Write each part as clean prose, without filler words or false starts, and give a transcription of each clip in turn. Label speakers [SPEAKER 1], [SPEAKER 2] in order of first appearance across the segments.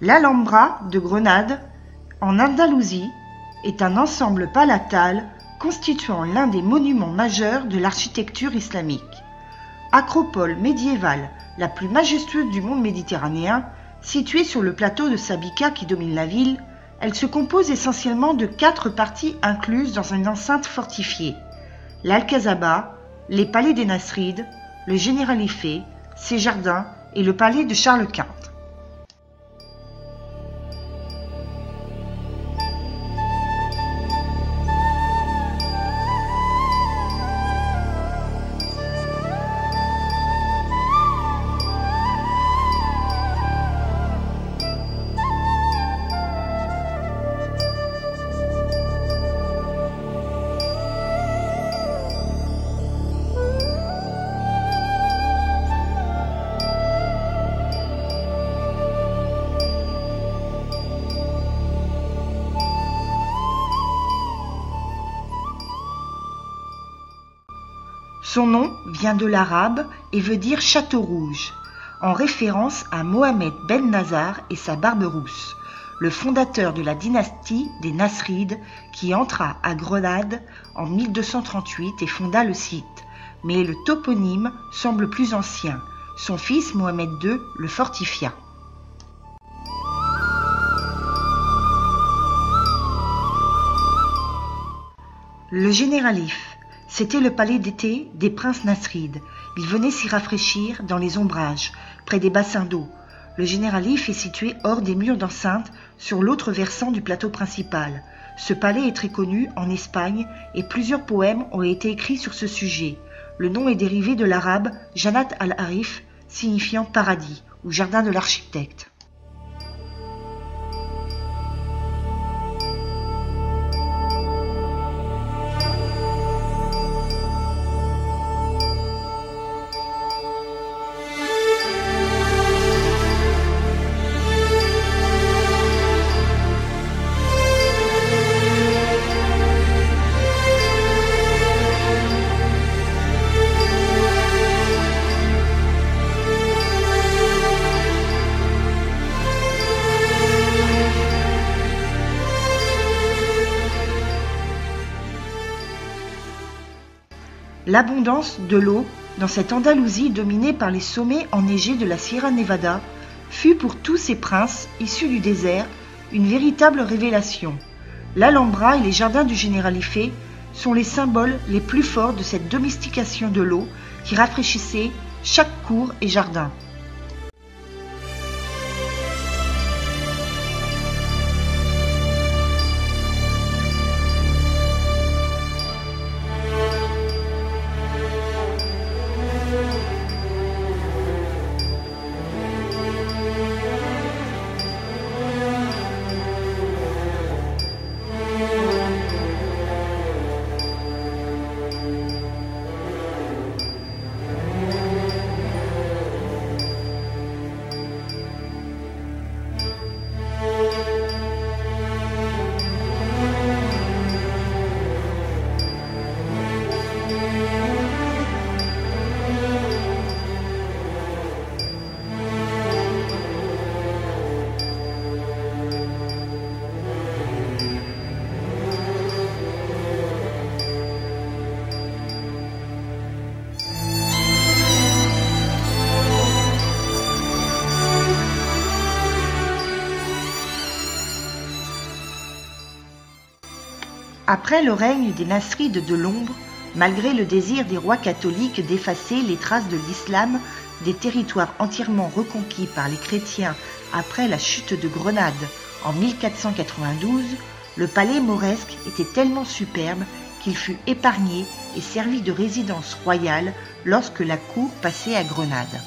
[SPEAKER 1] L'Alhambra de Grenade, en Andalousie, est un ensemble palatal constituant l'un des monuments majeurs de l'architecture islamique. Acropole médiévale la plus majestueuse du monde méditerranéen, située sur le plateau de Sabika qui domine la ville, elle se compose essentiellement de 4 parties incluses dans une enceinte fortifiée: l'Alcazaba, les palais des Nasrides, le Généralife, ses jardins et le palais de Charles Quint. Son nom vient de l'arabe et veut dire château rouge, en référence à Mohamed Ben Nazar et sa barbe rousse, le fondateur de la dynastie des Nasrides qui entra à Grenade en 1238 et fonda le site. Mais le toponyme semble plus ancien. Son fils Mohamed II le fortifia. Le Généralife. C'était le palais d'été des princes Nasrides. Ils venaient s'y rafraîchir dans les ombrages, près des bassins d'eau. Le Généralife est situé hors des murs d'enceinte, sur l'autre versant du plateau principal. Ce palais est très connu en Espagne et plusieurs poèmes ont été écrits sur ce sujet. Le nom est dérivé de l'arabe Jannat al-Arif, signifiant paradis ou jardin de l'architecte. L'abondance de l'eau dans cette Andalousie dominée par les sommets enneigés de la Sierra Nevada fut pour tous ces princes issus du désert une véritable révélation. L'Alhambra et les jardins du Généralife sont les symboles les plus forts de cette domestication de l'eau qui rafraîchissait chaque cour et jardin. Après le règne des Nasrides de l'ombre, malgré le désir des rois catholiques d'effacer les traces de l'islam des territoires entièrement reconquis par les chrétiens après la chute de Grenade en 1492, le palais mauresque était tellement superbe qu'il fut épargné et servi de résidence royale lorsque la cour passait à Grenade.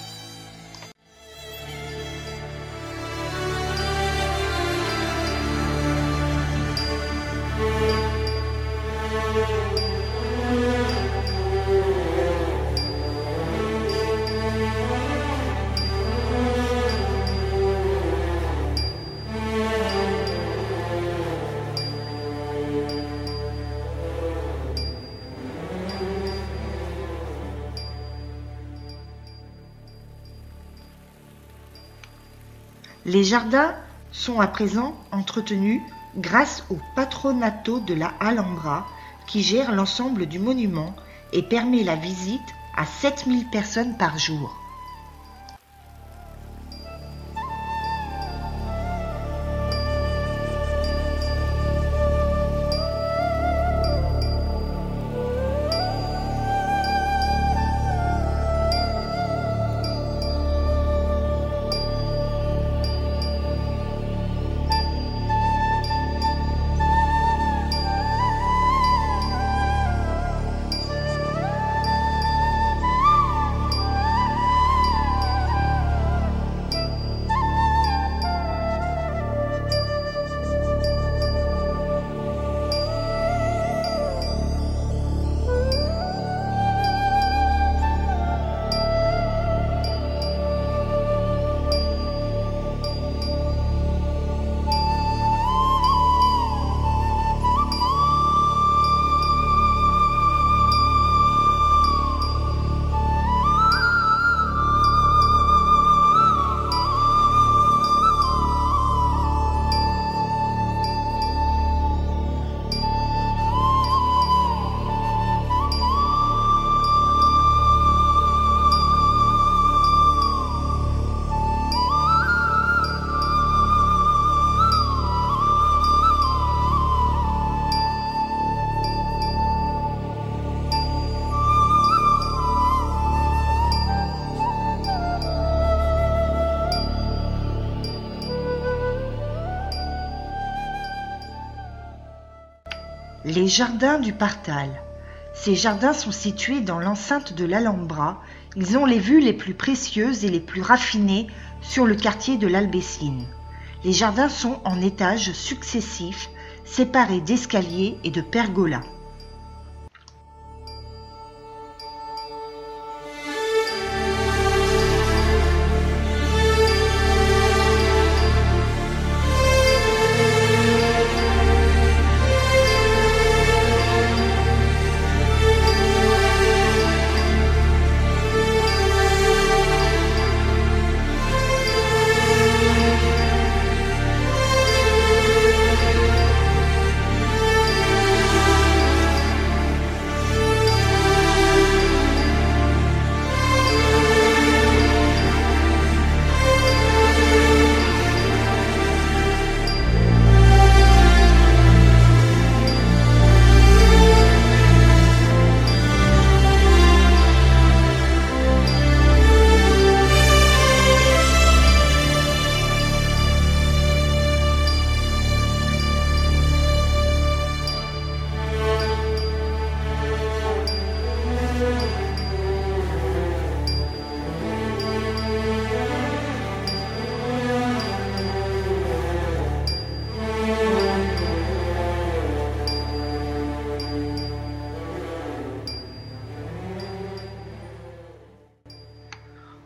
[SPEAKER 1] Les jardins sont à présent entretenus grâce au Patronato de la Alhambra qui gère l'ensemble du monument et permet la visite à 7000 personnes par jour. Les jardins du Partal. Ces jardins sont situés dans l'enceinte de l'Alhambra. Ils ont les vues les plus précieuses et les plus raffinées sur le quartier de l'Albécine. Les jardins sont en étages successifs, séparés d'escaliers et de pergolas.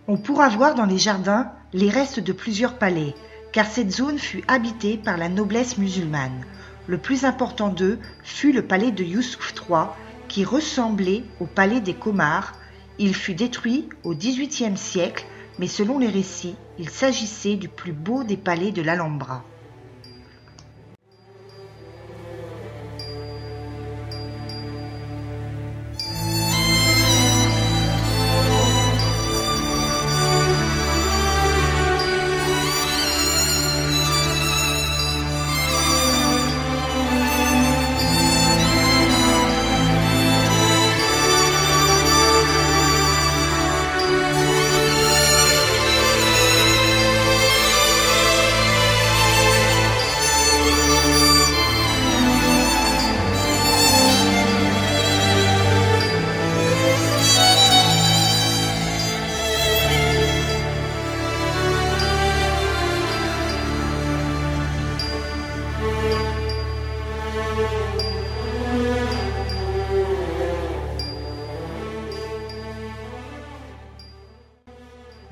[SPEAKER 1] On pourra voir dans les jardins les restes de plusieurs palais, car cette zone fut habitée par la noblesse musulmane. Le plus important d'eux fut le palais de Youssouf III, qui ressemblait au palais des Comars. Il fut détruit au XVIIIe siècle, mais selon les récits, il s'agissait du plus beau des palais de l'Alhambra.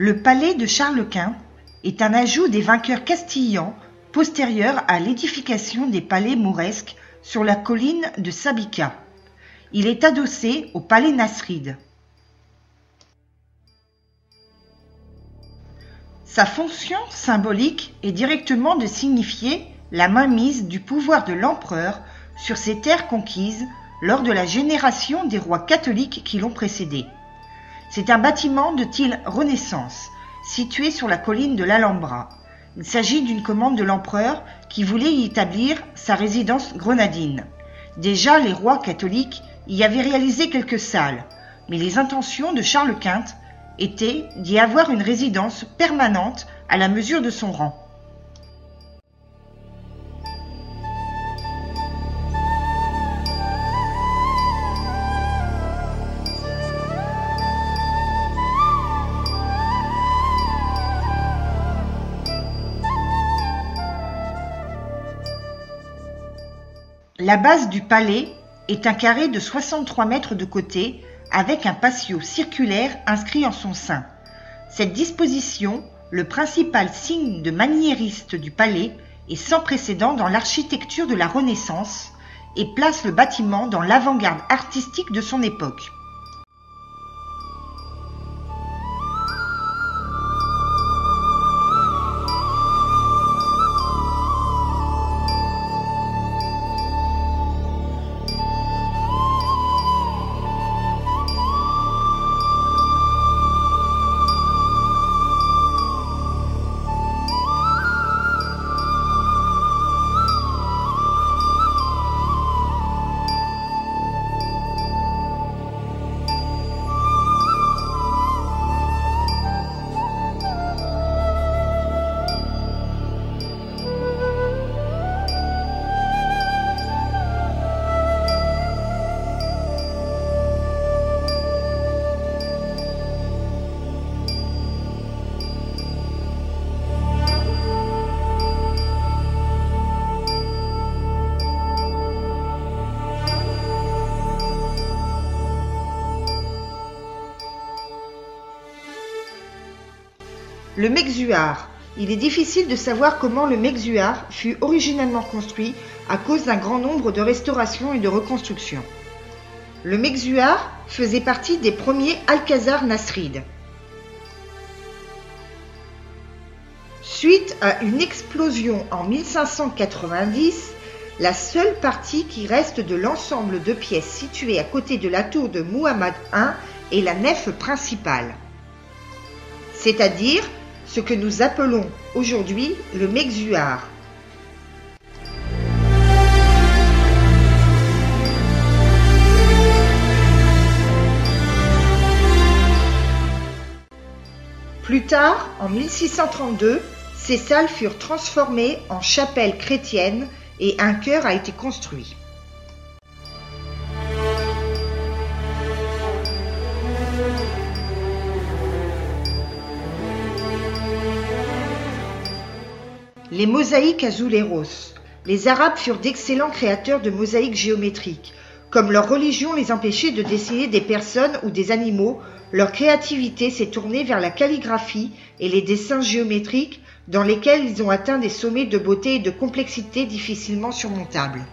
[SPEAKER 1] Le palais de Charles Quint est un ajout des vainqueurs castillans postérieur à l'édification des palais mauresques sur la colline de Sabica. Il est adossé au palais Nasrid. Sa fonction symbolique est directement de signifier la mainmise du pouvoir de l'empereur sur ces terres conquises lors de la génération des rois catholiques qui l'ont précédé. C'est un bâtiment de style Renaissance, situé sur la colline de l'Alhambra. Il s'agit d'une commande de l'empereur qui voulait y établir sa résidence grenadine. Déjà, les rois catholiques y avaient réalisé quelques salles, mais les intentions de Charles Quint étaient d'y avoir une résidence permanente à la mesure de son rang. La base du palais est un carré de 63 mètres de côté avec un patio circulaire inscrit en son sein. Cette disposition, le principal signe de maniériste du palais, est sans précédent dans l'architecture de la Renaissance et place le bâtiment dans l'avant-garde artistique de son époque. Le Mexuar. Il est difficile de savoir comment le Mexuar fut originellement construit à cause d'un grand nombre de restaurations et de reconstructions. Le Mexuar faisait partie des premiers alcazars nasrides. Suite à une explosion en 1590, la seule partie qui reste de l'ensemble de pièces situées à côté de la tour de Muhammad I est la nef principale, c'est-à-dire ce que nous appelons aujourd'hui le Mexuar. Plus tard, en 1632, ces salles furent transformées en chapelles chrétiennes et un chœur a été construit. Les mosaïques azuleros. Les Arabes furent d'excellents créateurs de mosaïques géométriques. Comme leur religion les empêchait de dessiner des personnes ou des animaux, leur créativité s'est tournée vers la calligraphie et les dessins géométriques dans lesquels ils ont atteint des sommets de beauté et de complexité difficilement surmontables.